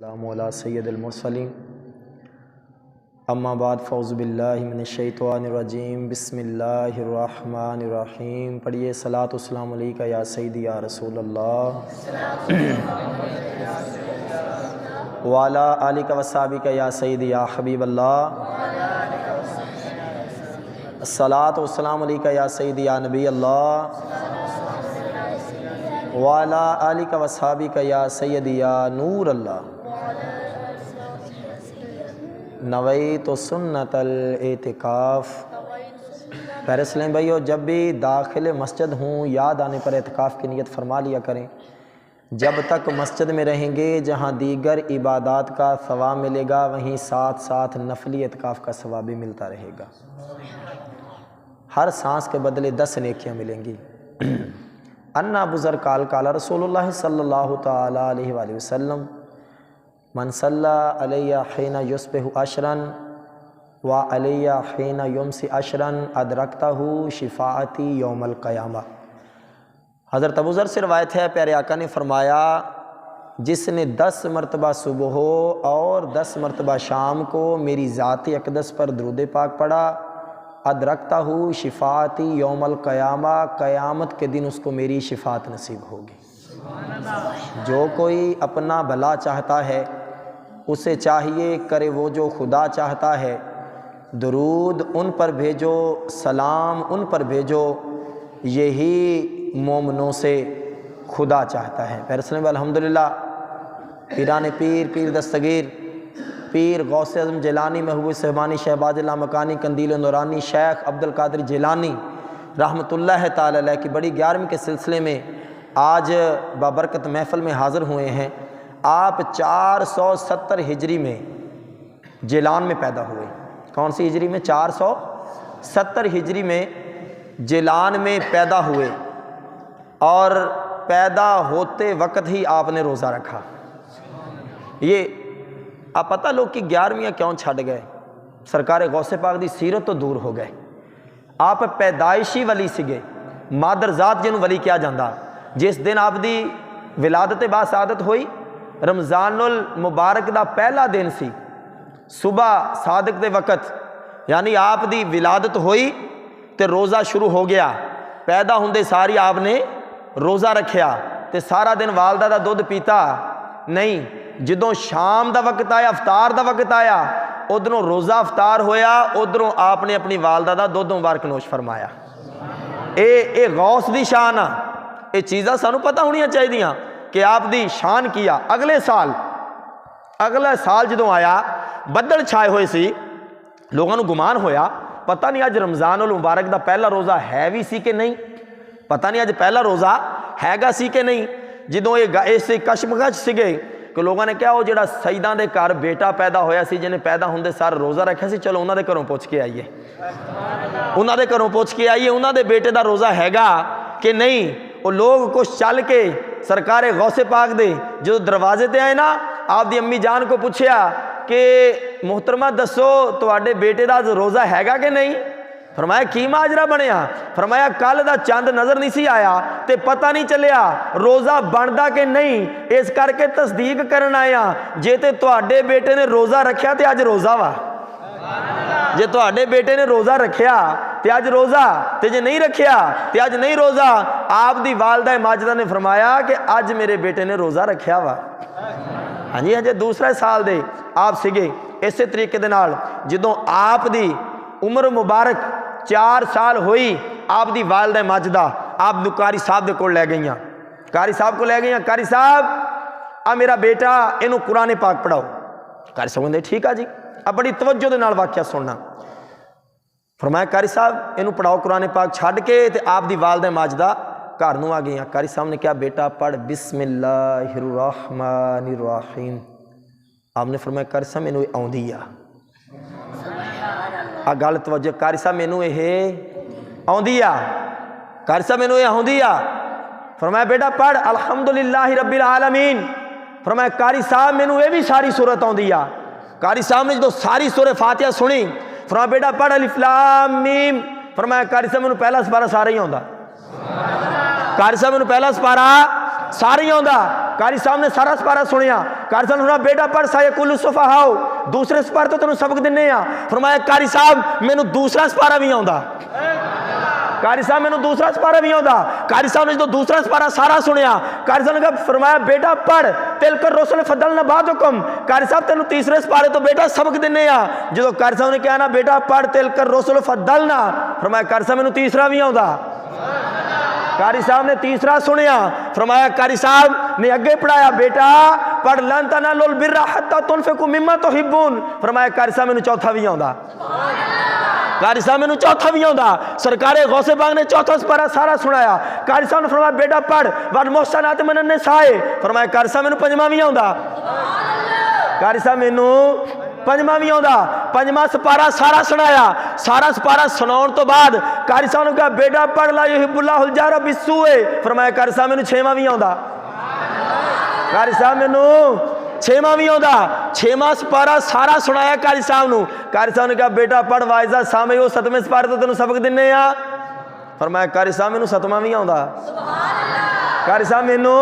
अल्लाहुम्मा सय्यदुल मुरसलीन अम्मा बाद फ़ौज़ु बिल्लाहि मिनश्शैतानिर्रजीम बिस्मिल्लाहिर्रहमानिर्रहीम। पढ़िए सलात व सलाम अलैका या सय्यदी या रसूलल्लाह व अला आलिका व सहाबिका या सय्यदी या हबीबल्लाह। अस्सलातु व सलाम अलैका या सय्यदी या नबी अल्लाह व अला आलिका व सहाबिका या सय्यदी या नूर अल्लाह। नवई तो सुन्नतल एतिकाफ़। प्यारे इस्लामी भाइयों, जब भी दाखिल मस्जिद हूँ याद आने पर एतिकाफ़ की नियत फरमा लिया करें। जब तक मस्जिद में रहेंगे जहाँ दीगर इबादत का सवाब मिलेगा वहीं साथ साथ नफली एतिकाफ़ का सवाब भी मिलता रहेगा। हर सांस के बदले 10 नेकियाँ मिलेंगी। अन्ना बुज़र काल काला रसूलुल्लाह सल्लल्लाहु ताला अलैहि वसल्लम मन सल्ला अलैया हिना युस्बिहु अशरन व अलैया हिना युमसी अशरन अदरकतहु शिफाअती यौमल क़यामा। हज़रत अबू ज़र से रवायत है, प्यारे आका ने फरमाया, जिसने 10 मरतबा सुबह और 10 मरतबा शाम को मेरी ज़ात अक़दस पर दुरूद पाक पढ़ा, अदरकतहु शिफाअती यौमल क़यामा, क़यामत के दिन उसको मेरी शिफात नसीब होगी। जो कोई अपना भला चाहता है उसे चाहिए करे वो जो खुदा चाहता है। दुरूद उन पर भेजो, सलाम उन पर भेजो, यही मोमनों से खुदा चाहता है। पैरसने वाल अल्हम्दुलिल्लाह। पीरान पीर, पीर दस्तगीर, पीर गौसे आज़म जिलानी, महबूब सहबानी, शहबाज लामकानी, कंदील नूरानी, शेख अब्दुल कादिर जिलानी रहमतुल्लाह ताला अलैह की बड़ी 11वीं के सिलसिले में आज बाबरकत महफ़िल में हाज़िर हुए हैं। आप 470 हिजरी में जिलान में पैदा हुए। कौन सी हिजरी में? 470 हिजरी में जिलान में पैदा हुए और पैदा होते वक्त ही आपने रोज़ा रखा। ये आप पता लोग कि 11वीं क्यों छड़ गए? सरकार गौसे पाक दी सीरत तो दूर हो गए। आप पैदाइशी वली सीगे, मादरजात जिन्हों वली क्या जाता। जिस दिन आपदी विलादत बासादत हुई, रमज़ानुल मुबारक दा पहला दिन सी, सुबह सादक दे वक़्त, यानी आप दी विलादत हुई तो रोज़ा शुरू हो गया। पैदा होंदे सारी आपने रोज़ा रखिया तो सारा दिन वालदा दा दुध पीता नहीं। जदों शाम दा वक़्त आया, अफतार दा वक़्त आया, उधरों रोज़ा अफतार होया, उधरों आपने अपनी वालदा दा दुध मुबारक नोश फरमाया। ए गौस दी शान आ। ये चीज़ां सानू पता होनी चाहिए कि आप दी शान किया। अगले साल जदों आया, बदल छाए हुए सी, लोगों को गुमान होया पता नहीं अज रमज़ानुल मुबारक दा पहला रोज़ा है भी सी कि नहीं, पता नहीं अज पहला रोज़ा हैगा सी कि नहीं। जदों ये इस कशमकश सीगे कि लोगों ने कहा वो जो सईदां दे घर बेटा पैदा होया सी, जिन्हें पैदा होंदे सार रोज़ा रखा सी, चलो उन्होंने घरों पुछ के आइए, उन्होंने घरों पुछ के आइए उन्होंने बेटे का रोज़ा हैगा कि नहीं। वो लोग कुछ चल के सरकार गौसे पाक दे जो दरवाजे ते आए ना, आपदी अम्मी जान को पूछया कि मोहतरमा दसो तुहाडे बेटे का रोज़ा हैगा कि नहीं। फरमाया की माजरा बनया? फरमाया कल दा चंद नज़र नहीं सी आया ते पता नहीं चलिया रोज़ा बनदा कि नहीं, इस करके तस्दीक करन आया। जे ते तुहाडे बेटे ने रोज़ा रखिया तो अज रोज़ा वा, जे तुहाडे बेटे ने रोज़ा रखिया तो अज रोज़ा, ते जे नहीं रखिया तो अज नहीं रोज़ा। आप दी वालदा माजिदा ने फरमाया कि अज मेरे बेटे ने रोज़ा रखिया वा। हाँ जी, हजे दूसरे साल दे आप सीगे। इस तरीके दे नाल जदों आप दी उम्र मुबारक 4 साल हुई, आप दी वालदा माजिदा आप कारी साहब दे कोल लै गईयां। कारी साहब को लै गईयां, कारी साहब आ मेरा बेटा इनू कुरान पाक पढ़ाओ। कारी साहब कहते ठीक है जी। अब बड़ी तवज्जो दे नाल वाक़या सुनना। फरमाया कारी साहब इनू पढ़ाओ कुरान पाक छड़ के, ते आप दी वालदा माजिदा घर नूं आ गईयां। कारी साहब ने कहा बेटा पढ़ बिस्मिल्लाहिर्रहमानिर्रहीम। आपने फरमाया कारी साहब मैनू आउंदी आ गल तवज्जो। कारी साहब मैनू ये आउंदी आ, कारी साहब मैनू ये आउंदी आ। फरमाया बेटा पढ़ अल्हम्दुलिल्लाहि रब्बिल आलमीन। फरमाया कारी साहब मैनू ये भी सारी सूरत आउंदी आ। कारी साहब ने जो सारी सूरह फातिहा सुनी, फरमाया बेटा पढ़ अलिफ लाम मीम। फरमाया कारी साहब मैनू पहला सपारा सारा ही आउंदा। कारी साहब मैनू पहला सपारा सारे ही आउंदा। कारी साहब ने सारा सपारा सुनिया। कारी साहब ने सुना बेटा पढ़ सायकुल सुफहाओ, दूसरे सपारे तो तेन सबक दिने आ। फरमाया कारी साहब मैनू दूसरा सपारा भी आउंदा। कारी साहब मैनू दूसरा सपारा भी आउंदा। कारी साहब ने जो दूसरा सपारा सारा सुनिया, कारी साहब ने कहा फरमाया बेटा पढ़ तिलकर रसूल फदलना बादुकुम। कारी साहब तेन तीसरे सपारे तो बेटा सबक दिने आ। जो कारी साहब ने कहा ना बेटा पढ़ तिलकर रसूल फदलना, फरमाया कारी साहब मैनू तीसरा भी आउंदा। कारी साहब ने तीसरा सुनिया। फरमाया कारी साहब ने अगे पढ़ाया बेटा पढ़ लन तनालुल बिर्रा हत्ता तुनफिकू मिम्मा तुहिब्बून। फरमाया कारी साहब मैनू चौथा भी आउंदा। कारी साहब मैनू चौथा भी आउंदा। सरकारे गौसे पाक ने चौथा सपारा सारा सुनाया। कारी साहब ने फरमाया बेटा पढ़ वल मुहसनात मिनन निसाए। फरमाया कारी साहब मैनू पंजवां भी आउंदा। कारी साहब मैनू पंजवां भी आउंदा। पंजवां सपारा सारा सुनाया। सारा सपारा सुनाउण तो बाद कारी साहब ने कहा बेटा पढ़ ला युहिब्बुल्लाहुल जारा बिस्सूए। फरमाया कारी साहब मैनू छेवां भी आउंदा। कारी साहब मैनू छेवां भी आउंदा। छेवां सपारा सारा सुनाया कारी साहब नू। कारी साहब ने कहा बेटा पढ़ वाइजा सामे वो सतवें सपारे तो तेनू सबक दिने आ। फरमाया कारी साहब मैनू सतवां भी आउंदा। कारी साहब मैनू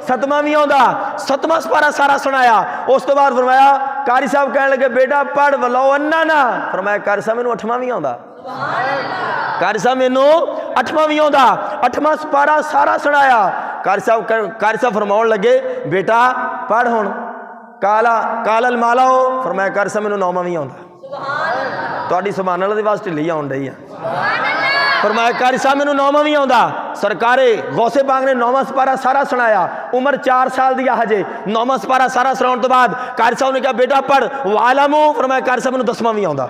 सतवां भी आउंदा। सतवां सपारा सारा सुनाया। उस तो बाद फरमाया कारी साहब कहने लगे बेटा पढ़ वलो अन्ना ना। फरमाया कारी साहब मैनू अठवां भी आउंदा। कारी साहब मैनू अठवां भी आउंदा। अठवां सपारा सारा सुनाया। कारी साहब फरमाउण लगे बेटा पढ़ हुण काला कालल माला हो। फरमाया कारी साहब मैनू नौवां भी आउंदा। तुहाडी सुभान अल्लाह दी आवाज़ ढिल्ली आउण रही है। फरमाया कारी साहब मैनू नौवां भी आउंदा। सरकारे गौसे पाक ने नौवां सपारा सारा सुनाया। उम्र 4 साल दी हजे। नौवां सपारा सारा सुनाउण तो बाद कारी साहब ने कहा बेटा पढ़ वालमू। फरमाया कारी साहब मैनू 10वां भी आउंदा।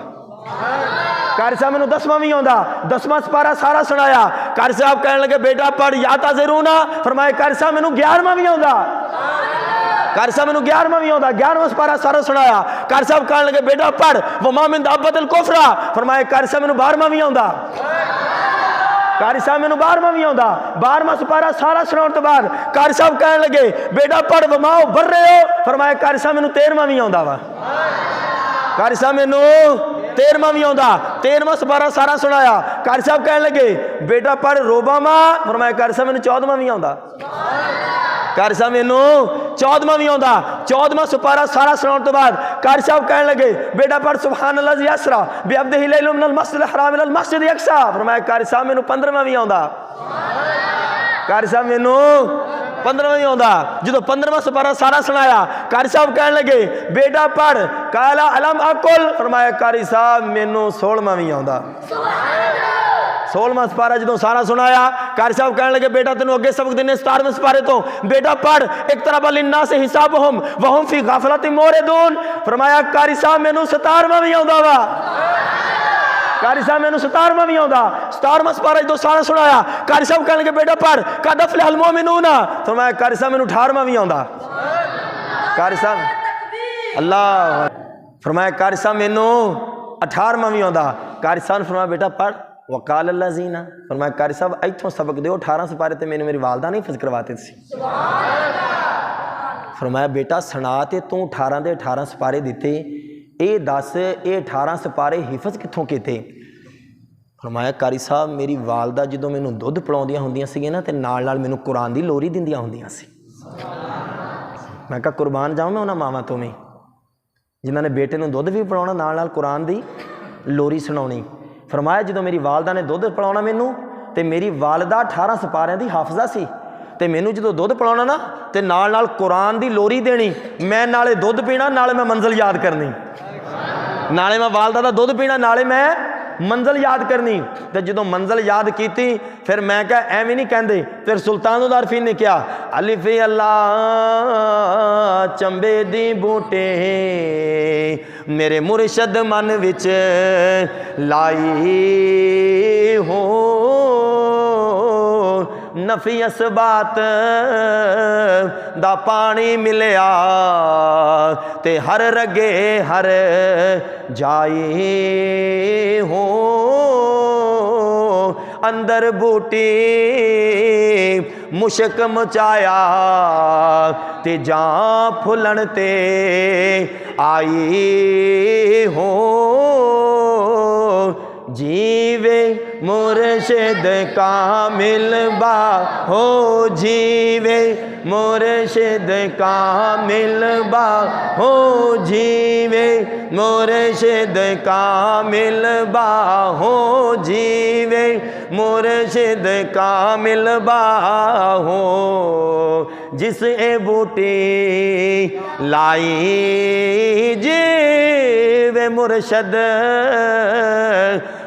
कारी साहब मैनू 10वां भी आउंदा। 10वां सपारा सारा सुनाया। कारी साहब कहने लगे बेटा पढ़ या ताज़िरूना। फरमाया कारी साहब मैनू 11वां भी आउंदा। कारी साहब मैनू 11वां भी आउंदा। 11वां सपारा सारा सुनाया। कारी साहब कहने लगे बेटा पढ़ वमा मिन दाब्बतिल कुफ्रा। फरमाया कारी साहब मैनू 12वां भी आउंदा। कारी साहब मैनू 12वां भी आउंदा। 12वां सपारा सारा सुनाउण तो बाद कारी साहब कहने लगे बेटा पढ़ वमाओ बर्रे हो। फरमाया कारी साहब मैनू 13वां भी आउंदा वा। कारी साहब मैनू 13वां भी आउंदा। 13वां सपारा सारा सुनाया। कारी साहब कहने लगे बेटा पढ़ रोबामा। फरमाया कारी साहब मैनू 14वां भी आउंदा। कारी साहब मैनू 14वां भी आउंदा। 14वां सपारा सारा सुनाउण तो बाद कारी साहब कहने लगे बेटा पढ़ सुभानल्लाज़ी अस्रा बिअब्दिही लैलन मिनल मस्जिदिल हराम इलल मस्जिदिल अक़सा। फरमाया कारी साहब मैनू 15वां भी आउंदा। कारी साहब मैनू 15वां भी आउंदा। जो 15वां सपारा सारा सुनाया कारी साहब कहने लगे बेटा पढ़ काला अलम अकुल। फरमाया कारी साहब मैनू 16वां भी आउंदा। 16वां सपारा जो सारा सुनाया कारी साहब कहने लगे बेटा तेनों अगे सबक देने 17वें सपारे तो बेटा पढ़ एक तरह लिन्नास से हिसाब वहुम फी गाफलति मोरिदून। फरमाया कारी साहब मैनू 17वां भी आउंदा वा। कारी साहब मैनू 17वां भी आउंदा। 17वां सपारा जो सारा सुनाया कारी साहब कहने लगे बेटा पढ़ कद अफ़लहल मोमिनूना। फरमाया कारी साहब मैनू 18वां भी आउंदा। कारी साहब अल्लाह। फरमाया कारी साहब मैनू 18वां भी आउंदा। कारी साहब ने फरमाया बेटा पढ़ वकाल अल्लाह जीना। फरमाया कारी साहब इत्थों सबक दो 18 सपारे तो मैंने मेरी वालदा नहीं हिफज करवाते सी। फरमाया बेटा सुना तो तू 18 के 18 सपारे दिते ये दस ये 18 सपारे हिफज कित्थों कीते। फरमाया कारी साहब मेरी वालदा जो मैनू दुध पिलाउंदियां हुंदियां सी ना तो नाल नाल मैनू कुरान की लोरी दिंदियां हुंदियां सी। मैं कहा कुरबान जाऊँ मैं उन्होंने मावां तो भी जिन्होंने बेटे को दुध भी पिलाउणा नाल नाल कुरान की लोरी सुनाउणी। फरमाया जो मेरी वालदा ने दुध पिलाउणा मैनू तो मेरी वालदा 18 सपारियां दी हाफजा सी तो मैनू जो दुध पिलाउणा ना तो नाल नाल कुरान की लोरी देनी। मैं नाले दुध पीना नाले मैं मंजिल याद करनी। नाले मैं वालदा दा दुध पीना नाले मैं मंजिल याद करनी। तो जो मंजिल याद की फिर मैं क्या एवं नहीं कहते। फिर सुल्तान उल आरफीन ने क्या अलिफ अल्लाह चंबे दी बूटे मेरे मुर्शद मन विच लाई हो नफी असबात दा पानी मिलया ते हर रगे हर जाई हो अंदर बूटी मुशक मचाया ते जां फुलन ते आई हो जीवे मुर्शिद कामिल बाहो जीवे मुर्शिद कामिल बाहो जीवे मुर्शिद कामिल बाहो जीवे मुर्शिद कामिल बाहो जिस ए बूटी लाई जीवे मुर्शद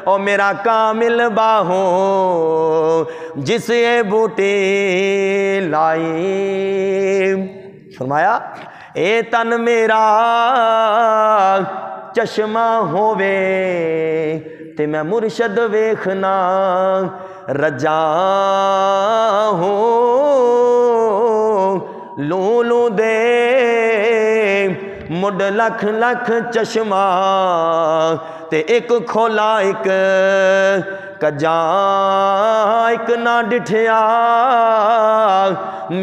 ओ मेरा कामिल बाहो जिस ए बूटी लाई। फरमाया ए तन मेरा चश्मा होवे ते मैं मुर्शद वेखना रजा हूँ लूलू दे मुड लख लख चश्मा ते एक खोला एक कजा एक ना डिठिया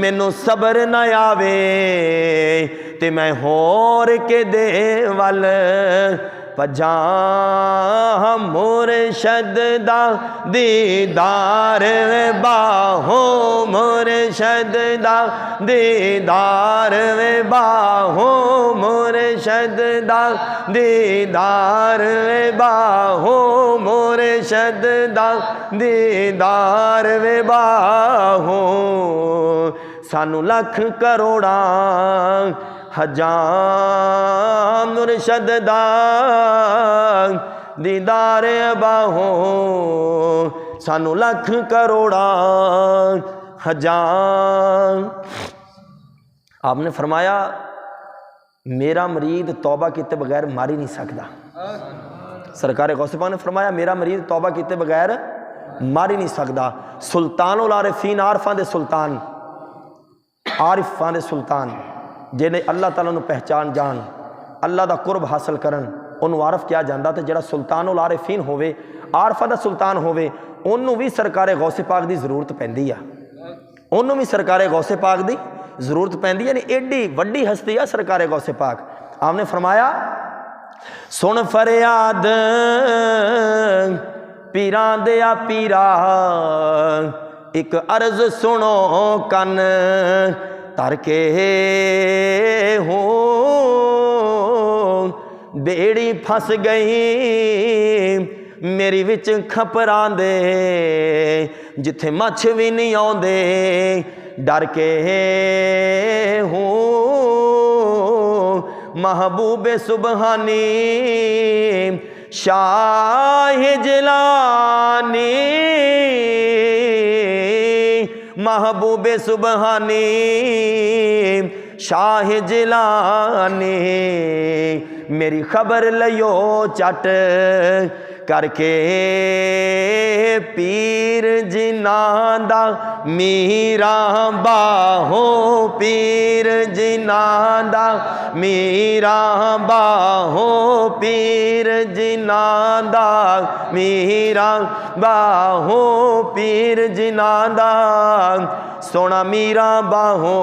मैनू सबर न आवे ते मैं होर के दे वल भजा मुर्शद दा दीदार बाहो मुर्शद दा दीदार बाहो मुर्शद दा दीदार बाहो मुर्शद दा दीदार बाहो सानू लख करोड़ा हजार मुर्शद दा दीदार बाहो सानू लख करोड़ा हजार। आपने फरमाया मेरा मरीद तौबा किते बगैर मर ही नहीं सकता। सरकार गौसे पाक ने फरमाया मेरा मरीद तौबा किते बगैर मर ही नहीं सकता। सुल्तान उल आरिफीन आरिफां दे सुल्तान आरिफां दे सुल्तान जिन्हें अल्लाह ताला नूं पहचान जान अल्लाह दा कुर्ब हासिल करन उन्होंने आरफ किया जाता। तो जिहड़ा सुल्तान उल आरिफीन होवे आरफा दा सुल्तान होवे उन्होंने भी सरकार गौसे पाक की जरूरत पैंदी आ उन्होंने भी सरकार गौसे पाक की जरूरत पैंदी यानी एडी वड्डी हस्ती आ सरकार गौसे पाक। आपने फरमाया सुन फरियाद पीरां दे आ पीरा एक अर्ज सुनो कन तर के हो बेड़ी फस गई मेरी विच खपरां दे जिथे मच्छ भी नहीं आउंदे डर के हो महबूबे सुबहानी शाह जिलानी महबूबे सुबहानी शाह जिलानी मेरी खबर लियो चट करके पीर जिन्ना दा मीरा बाहो पीर जिन्ना दा मीरा बाहो पीर जिन्ना दा मीरा बाहो पीर जिन्ना दा सोना मीरा बाहो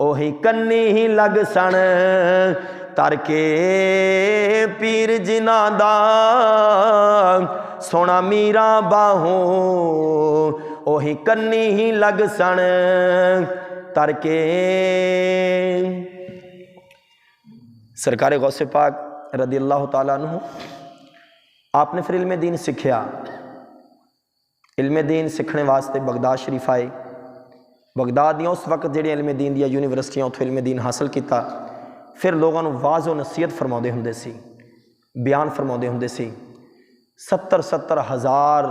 ओही कन्नी ही लग सन तर के पीर जिन्ना दा सोना मीरा बाहो ओही कन्नी ही लग सन तर के। सरकार गौसे पाक रदी अल्लाह तआला अन्हु आपने फिर इल्मे दीन सीखिया। इल्मे दीन सीखने वास्ते बगदाद शरीफ आए। बगदाद दियाँ उस वक्त जिहड़ियां इल्मे दीन दियां यूनीवर्सिटियां उत्थों इल्मे दीन हासिल किया। फिर लोगों को वाज और नसीहत फरमाते होंदे सी बयान फरमाते होंदे सी। 70-70 हज़ार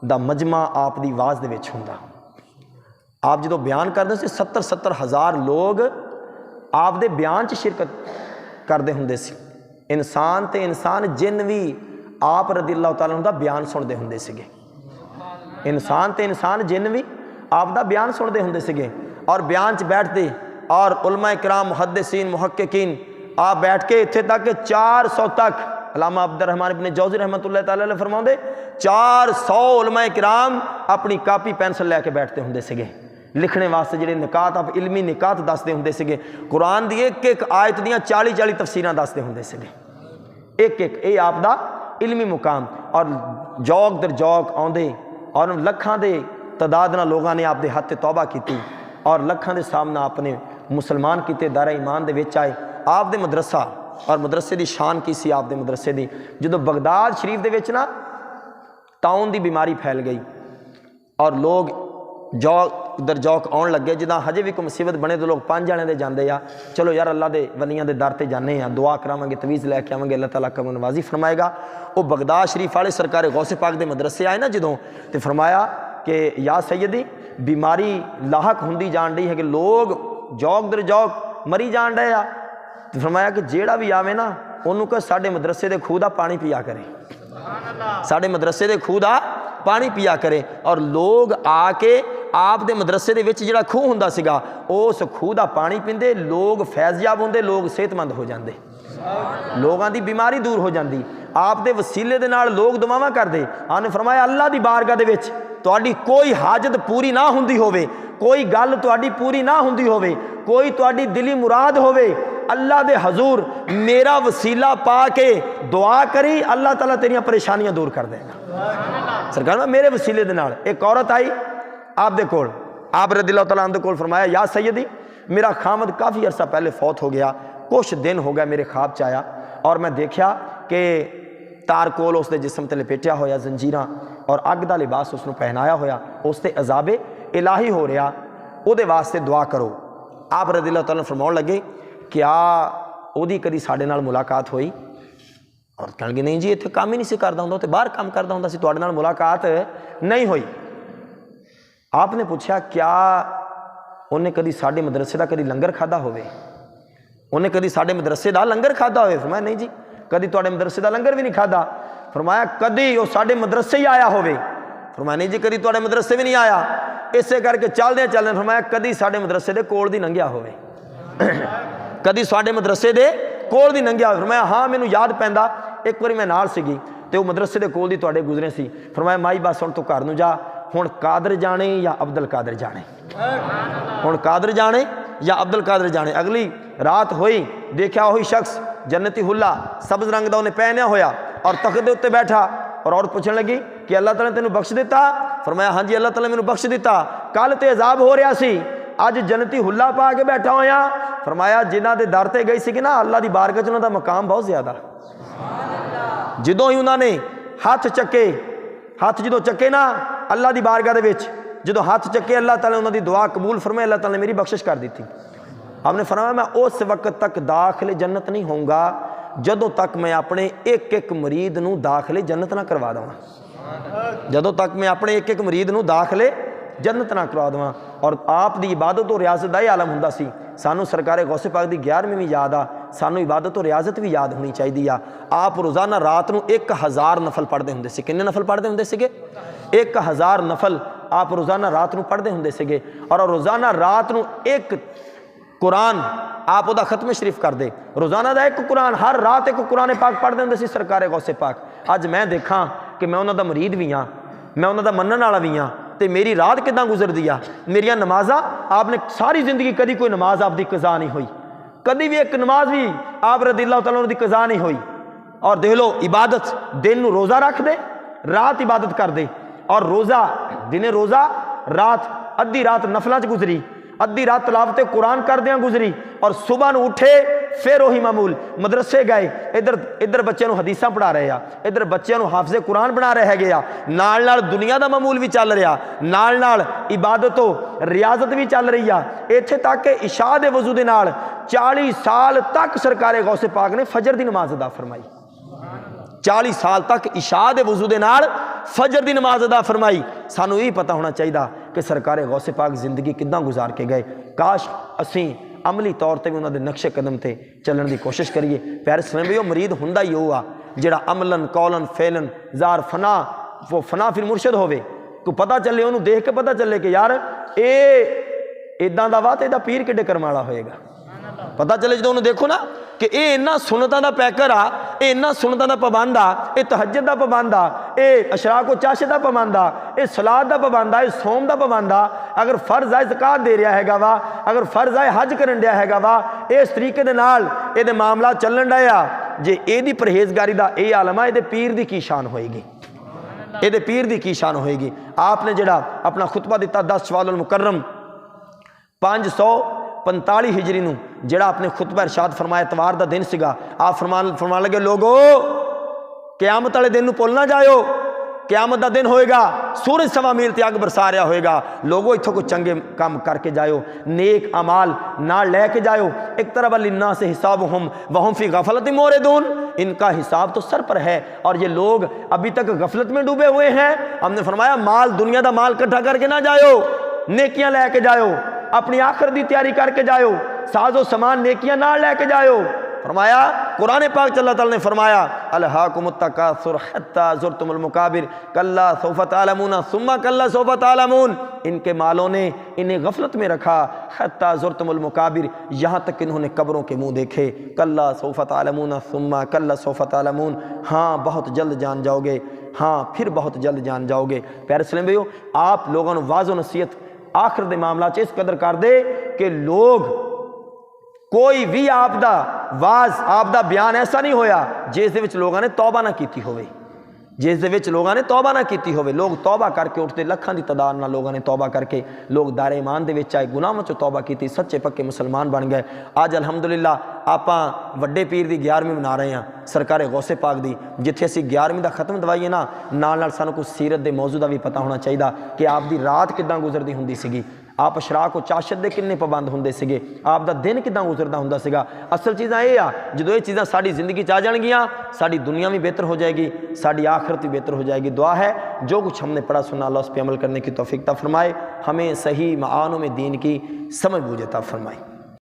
दा मजमा आप दी वाज दे विच हुंदा। आप जो बयान करते सी 70-70 हज़ार लोग आप दे बयान च शिरकत करते होंदे सी। इंसान ते इंसान जिन भी आप रदी अल्लाह तआला अन्हु दा बयान सुनते होंदे सीगे। इंसान ते इंसान जिन भी आप दा बयान सुनते होंदे सीगे और बयान च बैठते और उलमा इकराम मुहद्दिसीन मुहक्किकीन आप बैठ के इत्थे तक कि 400 तक अल्लामा अब्दुर्रहमान इब्न जौज़ी रहमतुल्लाह तआला अलैह फरमाउंदे 400 उलमा इकराम अपनी कापी पेंसिल लैके बैठते होंदे सीगे लिखने वास्ते। जिहड़े निकात आप इलमी निकात दसदे होंदे सीगे कुरान दी एक एक आयत दियां 40-40 तफसीरां दसदे होंदे सीगे। एक एक ये आप दा इलमी मुकाम और जौक दर जौक आउंदे और लखां दे तादाद नाल लोगों ने आपदे हत्थ ते तौबा की और लखां दे सामने आपने मुसलमान किते दायरा ईमान दे विच आए। आप दे मदरसा और मदरसे की शान की सी आप दे मदरसे की, जो बगदाद शरीफ दे विच ना ताउन की बीमारी फैल गई और लोग जौक दर जौक आउण लगे, जिदा हजे भी कोई मुसीबत बने तो लोग 5 जने दे जाते आ, चलो यार अल्लाह के वलियां दे दर ते जाने आ, दुआ करावांगे, तवीज़ लैके आवांगे, अल्लाह ताला कम नवाजी फरमाएगा। वो बगदाद शरीफ वाले सरकार गौसे पाक दे मदरसे आए ना जदों, तो फरमाया कि या सैयदी बीमारी लाहक होंदी जान रही है कि लोग जौक दर जौक मरी जान रहे आ, तो फरमाया कि जेड़ा भी आवे ना उन्होंने कह साडे मदरसे दे खूह दा पानी पिया करे, साडे मदरसे दे खूह दा पानी पिया करे। और लोग आके आप दे मदरसे दे विच जिहड़ा खूह हुंदा सीगा उस खूह दा पानी पींदे, लोग फैज़याब होंदे, लोग सेहतमंद हो जाते, लोगों की बीमारी दूर हो जाती। आप दे वसीले दे नाल लोग दुआवां करदे। आपने फरमाया अल्लाह दी बारगाह दे विच तुहाडी कोई हाजत पूरी ना हुंदी होवे, कोई गल तुहाडी पूरी ना हुंदी होवे, कोई तुहाडी दिली मुराद होवे, अल्लाह दे हजूर मेरा वसीला पा के दुआ करी, अल्लाह ताला तेरियां परेशानियां दूर कर देगा। सरकार मेरे वसीले दे नाल। एक औरत आई आप दे कोल, आप रज़ियल्लाहु तआला अन्हु दे कोल, फरमाया या सैयदी मेरा खामद काफ़ी अरसा पहले फौत हो गया, कुछ दिन हो गया मेरे ख्वाब च आया और मैं देखा कि तारकोल उसके जिस्म ते लपेटिया होया, जंजीरां और अग का लिबास उसनूं पहनाया होया, उसते अजाबे इलाही हो रहा, उहदे वास्ते दुआ करो। आप रज़ियल्लाहु तआला फरमाउण लगे क्या उहदी कदी साडे नाल मुलाकात होई? और कह लगे नहीं जी इत्थे काम ही नहीं सी करदा हुंदा, ते बाहर काम करदा हुंदा सी, तुहाडे नाल मुलाकात नहीं हुई। आपने पूछा क्या उन्हें कदी साडे मदरसे का कदी लंगर खादा होवे? उन्हें कदी साडे मदरसे का लंगर खादा होवे? फरमाया नहीं जी कदी तुहाडे मदरसे का लंगर भी नहीं खादा। फरमाया कदी वो साडे मदरसे ही आया होवे? फरमाया नहीं जी कदी तुहाडे मदरसे भी नहीं आया। इसे करके चलदे चलदे फरमाया कदी साडे मदरसे दे कोल दी लंघिया होवे? कदी साडे मदरसे दे कोल दी लंघिया होवे? फरमाया हाँ मैनूं याद पैंदा, एक बारी मैं नाल सीगी ते वो मदरसे दे कोल दी तुहाडे गुजरे सी। फरमाया माई बस हुण तू घर नूं जा, हुण कादर जाने या अब्दुल कादर जाने, हुण कादर जाने या अब्दुल कादर जाने। अगली रात हुई, देखा वही शख्स जन्नती हुल्ला सब्ज रंग का उन्हें पहनया होया और तख्त दे उत्ते बैठा और औरत पूछने लगी कि अल्लाह ताला ने तेनू बख्श दिता? फरमाया हाँ जी अल्लाह ताला ने मैनू बख्श दिता, कल ते अजाब हो रहा सी, अज जन्नती हुल्ला पा के बैठा होया। फरमाया जिन्हां दे दर ते गई सी ना अल्लाह की बारगाह च उन्हां दा मकाम बहुत ज्यादा। जदों ही उन्होंने हथ चके, हथ जो चके ना अल्लाह की बारगाह दे विच, जो हथ चके अल्लाह ताला ने उन्होंने दुआ कबूल फरमाई, अल्लाह ताला ने मेरी बख्शिश कर दी थी। आपने फरमाया मैं उस वक्त तक दाखिले जन्नत नहीं होऊंगा जदों तक मैं अपने एक एक मरीद नूं दाखिले जन्नत ना करवा देवां, जदों तक मैं अपने एक एक मरीद नूं दाखिले जन्नत ना करवा देवां। और आप दी इबादत और रियाजत का यह आलम हुंदा सी। सानू सरकारे गौसे पाक की 11वीं भी याद आ, सानू इबादत और रियाजत भी याद होनी चाहिए आ। आप रोज़ाना रात नूं 1000 नफल पढ़ते होंदे सी। किन्ने नफल पढ़ते होंदे सीगे? 1000 नफल आप रोज़ाना रात नूं पढ़ते होंदे सीगे। और रोज़ाना रात नूं एक कुरान आप उदा खत्म शरीफ कर दे, रोज़ाना का एक कुरान, हर रात एक कुरान पाक पढ़ते होंदे सी सरकारे गौसे पाक। अज मैं देखा कि मैं उन्हों दा मुरीद भी हाँ, मैं उन्हों दा मनण वाला भी हाँ, तो मेरी रात किदां गुजरदी आ। मेरिया नमाजा आपने सारी जिंदगी कभी कोई नमाज आपकी कज़ा नहीं हुई, कभी भी एक नमाज भी आप रज़ियल्लाहु तआला अन्हु दी कज़ा नहीं हुई। और देख लो इबादत दिन नूं रोज़ा रख दे, रात इबादत कर दे, और रोज़ा दिने रोज़ा, रात अद्धी रात नफलों च गुजरी, अद्धी रात तलावते कुरान करदियां गुजरी, और सुबह नूं उठे फिर वही मामूल मदरसे गए, इधर बच्चों हदीसां पढ़ा रहे आ, इधर बच्चों हाफिज़े कुरान बना रहे है आ, नाल नाल दुनिया का मामूल भी चल रहा, नाल नाल इबादत रियाजत भी चल रही आ। इत्थे तक कि इशा दे वजू दे नाल 40 साल तक सरकारे गौसे पाक ने फजर की नमाज अदा फरमाई। 40 साल तक इशा दे वजू दे नाल फजर की नमाज अदा फरमाई। सानू यही पता होना चाहिए कि सरकारे गौसे पाक जिंदगी किद्दां गुजार के गए। काश असी अमली तौर पर भी उन्होंने नक्शे कदम से चलने की कोशिश करिए। प्यारे सलाम भी मुरीद हुंदा ही वो आ जिहड़ा अमलन कौलन फैलन जार फना वो फना फिर मुर्शद होवे, को पता चले उन्होंने देख के पता चले कि यार ये इदां दा वा ते इहदा पीर किड्डे कर्म वाला होएगा। पता चले जो उन्होंने देखो ना कि ये इन्ना सुनतां दा पैकर आ, ये इन्ना सुनतां दा पाबंद आ, ये तहज्जुद दा पाबंद आ, ये अशराक व चाशे दा पाबंद आ, ये सलाद दा पाबंद आ, ये सोम दा पाबंद आ, अगर फर्ज आए ज़कात दे रहा हैगा वा, अगर फर्ज आए हज करन दिया हैगा वा, इस तरीके दे नाल इहदे मामला चलन डया जे एदी परहेजगारी दा ये आलम है, ये पीर दी की शान होएगी, ये पीर दी की शान होएगी। आपने जड़ा अपना खुतबा दिता 10 शवाल मुकर्रम 545 हिजरी नूं, जड़ा अपने खुतबा इरशाद फरमाया इतवार दा दिन सीगा। आप फरमान लगे लोगो क़यामत वाले दिन नूं भुल ना जाओ, क़यामत दा दिन होएगा, सूरज सवा मील ते अग बरसा रहा होएगा, लोगों इत्थों कोई चंगे काम करके जाओ, नेक अमाल नाल लैके जाओ। एक तरफ लिन्ना से हिसाब हम वहम फी गफलत मोरदून, इनका हिसाब तो सर पर है और ये लोग अभी तक गफलत में डूबे हुए हैं। हमने फरमाया माल दुनिया का माल इकट्ठा करके ना जाओ, नेकियां लैके जाओ, अपनी आखिरत की तैयारी करके जाओ, साजो समान नेकियां ना लैके जाओ। फरमाया कुरान पाक अल्लाह ताला ने फरमाया अलहाकुमुत तकासुर हत्ता ज़ुरतुमुल मुकाबिर कल्ला सौफ़ा तालमून सुम्मा कल्ला सौफ़ा तालमून। इनके मालों ने इन्हें गफलत में रखा, हत्ता ज़ुरतुमुल मुकाबिर, यहाँ तक इन्होंने कब्रों के मुंह देखे, कल्ला सौफ़ा तालमून सुम्मा कल्ला सौफ़ा तालमून, हाँ बहुत जल्द जान जाओगे, हाँ फिर बहुत जल्द जान जाओगे। प्यारे इस्लाम भाइयों, आप लोगों ने वाज़ो नसीहत आखिर दे मामला च इस कदर कर दे कि लोग कोई भी आपदा वाज आपदा बयान ऐसा नहीं होया जिस दे विच लोगों ने तौबा ना कीती होवे, जिस दे विच लोगों ने तौबा ना कीती होवे। लोग तौबा करके उठते, लखां दी तादाद नाल लोगों ने तौबा करके लोग दारे ईमान दे विच आए, गुनाहां चों तौबा कीती, सच्चे पक्के मुसलमान बन गए। अज अलहमदुलिल्लाह आपां वड्डे पीर दी 11वीं मना रहे हैं, सरकारे गौसे पाक दी, जिथे असीं 11वीं दा खत्म दवाईए ना, नाल नाल सानूं कुछ सीरत दे मौजू दा भी पता होना चाहिए कि आप दी रात किदां गुजरदी हुंदी सीगी, आप अशराक को चाशत दे किन्ने पाबंद होंदे सीगे, आप दा दिन किदां गुजरदा हुंदा सीगा। असल चीज़ां ये आ, जदों ये चीज़ां साडी जिंदगी च आ जाणगियां, साडी दुनिया भी बेहतर हो जाएगी, साडी आखिरत भी बेहतर हो जाएगी। दुआ है जो कुछ हमने पढ़ा सुना अल्लाह उस पर अमल करने की तौफीक अता फरमाए, हमें सही मानों में दीन की समझ बूझ अता फरमाए।